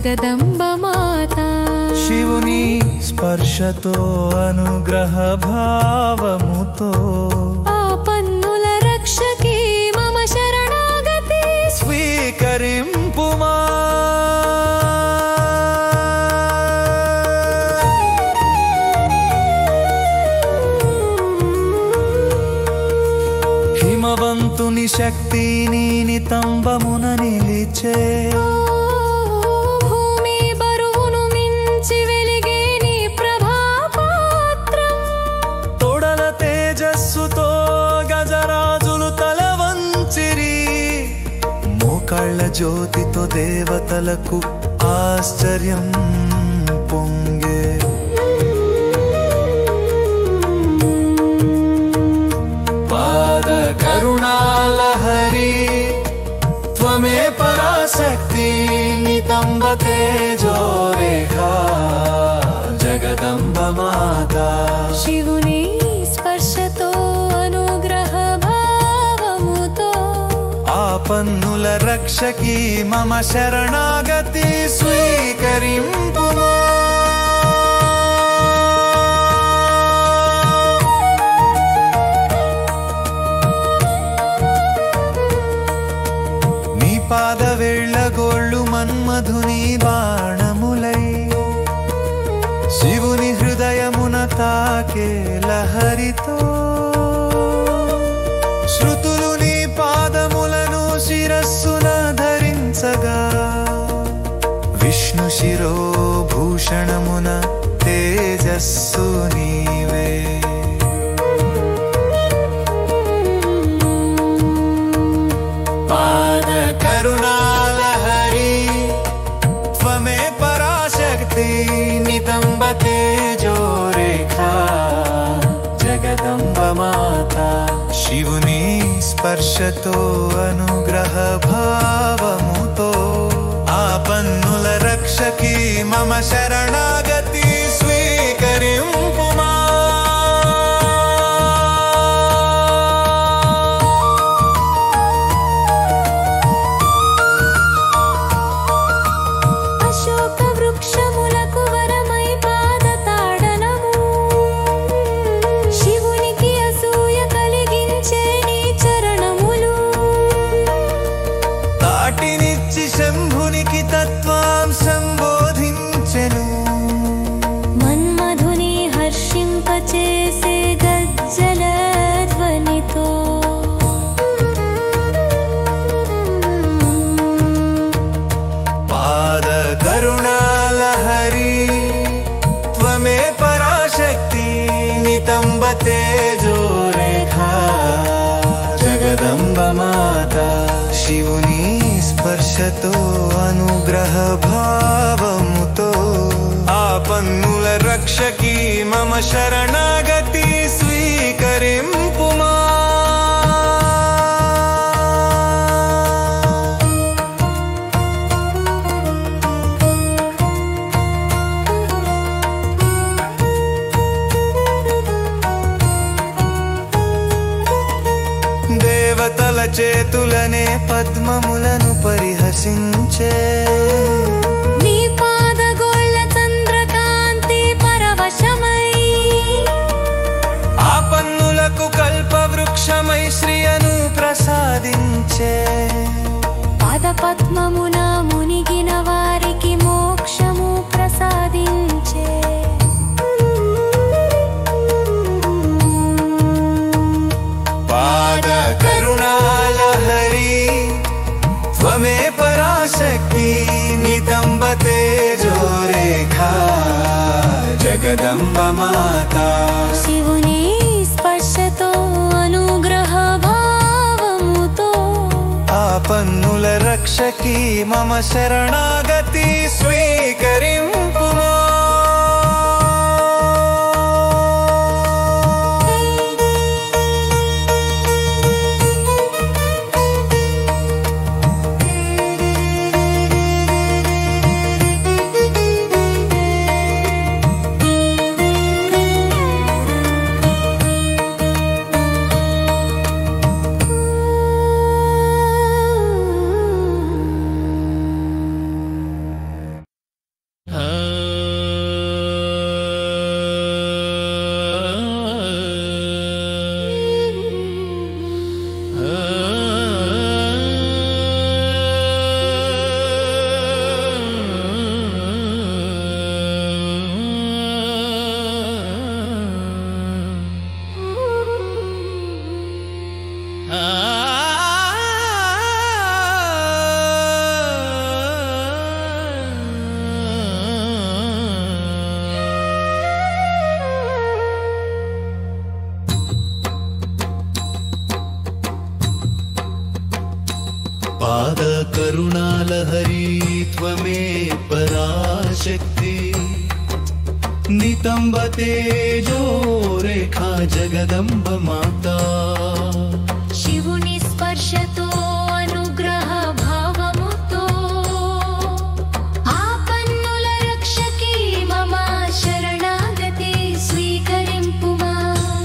జగదంబ మాత శివుని స్పర్శతో అనుగ్రహ భావముతో ఆపన్నుల రక్షకి మమ శరణాగతి స్వీకరింపుమా హిమవంతుని శక్తిని నితంబమున నిలిచే భూమి బరువును మించి వెలిగే నీ ప్రభాపాత్రం తొడల తేజస్సుతో గజరాజులు తల వంచిరి మోకాళ్ళ జ్యోతితో దేవతలకు ఆశ్చర్యం పొంగే పాద కరుణాలహరి త్వమే పరాశక్తి నితంబ తేజో రేఖా జగదంబ మాతా శివుని స్పర్శతో అనుగ్రహ భావముతో ఆపన్నుల రక్షకి మమ శరణాగతి స్వీకరింపుమా నీ పాద వేళ్ళగోళ్ళు మన్మధుని బాణములై శివుని హృదయమున తాకే లహరితో శృతులు నీ పాదములను శిరస్సున ధరించగా విష్ణు శిరోభూషణమున తేజస్సు నీవే పాద కరుణాలహరి త్వమే పరాశక్తి నితంబ తేజో రేఖా జగదంబ మాతా శివుని స్పర్శతో అనుగ్రహ భావముతో ఆపన్నుల రక్షకి మమ శరణాగతి స్వీకరింపుమా అశోక వృక్షములకు వరమై పాద తాడనము శివునికి అసూయ కలిగించే నీ చరణములు తాటినిచ్చి శంభునికి తత్వాంశం బోధించెను మన్మధుని హర్షింపచేసే గజ్జల ధ్వనితో పాద కరుణాలహరి త్వమే పరాశక్తి నితంబ తేజో రేఖా జగదంబ మాతా శివుని స్పర్శతో అనుగ్రహ భావముతో ఆపన్నుల రక్షకి మమ శరణాగతి స్వీకరింపుమా దేవతల చేతులనే పద్మములను పరిహసించే నీ పాదగోళ్ళ చంద్రకాంతి పరవశమై ఆపన్నులకు కల్పవృక్షమై శ్రియను ప్రసాదించే పాదపద్మమున మునిగిన వారికి మోక్షము ప్రసాదించే పాద కరుణాలహరి త్వమే పరాశక్తి నితంబ తేజో రేఖా జగదంబ మాతా శివుని స్పర్శతో అనుగ్రహ భావముతో ఆపన్నుల రక్షకి మమ శరణాగతి స్వీకరింపుమా पाद करुणालहरी त्वमे पराशक्ति नितंब तेजो रेखा जगदंब माता शिवुनि स्पर्शतो अनुग्रह भावमुतो आपन्नुल रक्षकी मम शरणागति स्वीकरिंपुमा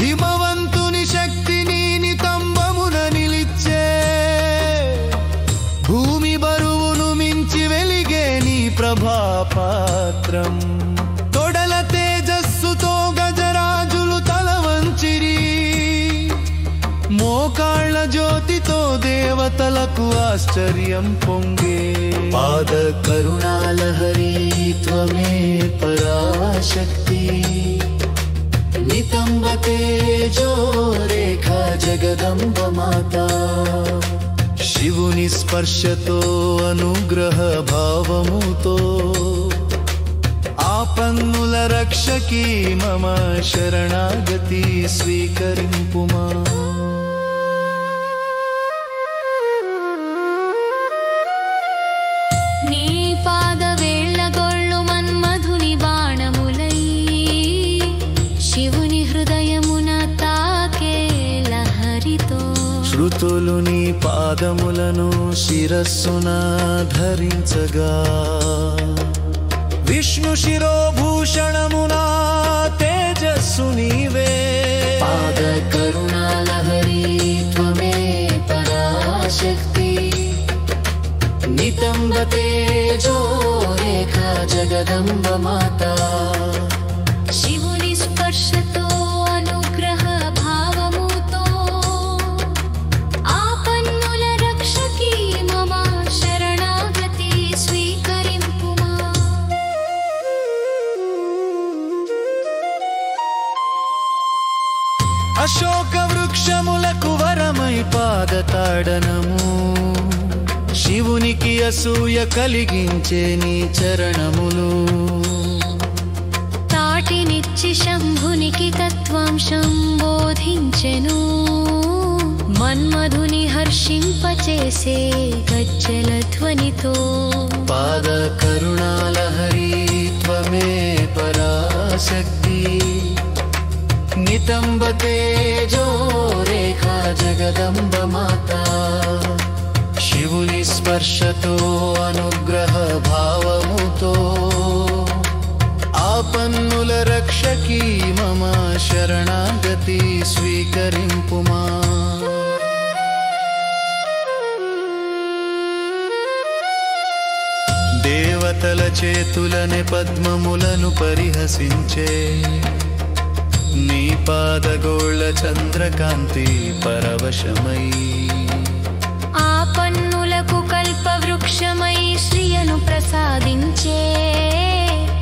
हिमवंतुनि शक्तिनि नितंबमुन निलिच्चे भूमि बरुवुनु मिंचि वेलिगे नी प्रभापात्रं तोडल तेजस्सुतो गजराजुलु तल वंचिरी మోకాళ్ళ జ్యోతితో దేవతలకు ఆశ్చర్యం పొంగే పాద కరుణాలహరి త్వమే పరాశక్తి నితంబ తేజో రేఖా జగదంబ మాతా శివుని స్పర్శతో అనుగ్రహ భావముతో ఆపన్నుల రక్షకి మమ శరణాగతి స్వీకరింపుమా నీ పాద వేళ్ళగొళ్ళు మన్మధుని బాణములై శివుని హృదయమున తాకే లహరితో శృతులు నీ పాదములను శిరస్సున ధరించగా విష్ణు శిరోభూషణమునా తేజస్సు నీవే పాద కరుణాలహరి త్వమే పరాశక్తి నితంబ తేజో రేఖా జగదంబ మాతా శివుని స్పర్శతో అనుగ్రహ భావముతో ఆపన్నుల రక్షకి మమ శరణాగతి స్వీకరింపుమా అశోక వృక్షములకు వరమై పాదతాడనము శివునికి అసూయ కలిగించే నీ చరణములు తాటినిచ్చి శంభునికి తత్వాంశం బోధించెను మన్మధుని హర్షింపచేసే గజ్జల ధ్వనితో పాద కరుణాలహరి త్వమే పరాశక్తి నితంబ తేజో రేఖా జగదంబ మాతా శివుని స్పర్శతో అనుగ్రహ భావముతో ఆపన్నుల రక్షకి మమ శరణాగతి స్వీకరింపుమా దేవతల చేతులనే పద్మములను పరిహసించే నీ పాదగోళ్ళ చంద్రకాంతి పరవశమై ఆపన్నులకు కల్పవృక్షమై శ్రియను ప్రసాదించే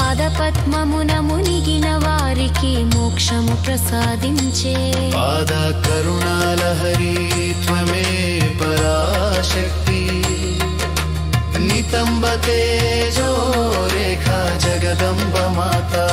పదపద్మమున మునిగిన వారికి మోక్షము ప్రసాదించే పాద కరుణాలహరి త్వమే పరాశక్తి నితంబ తేజో రేఖా జగదంబ మాతా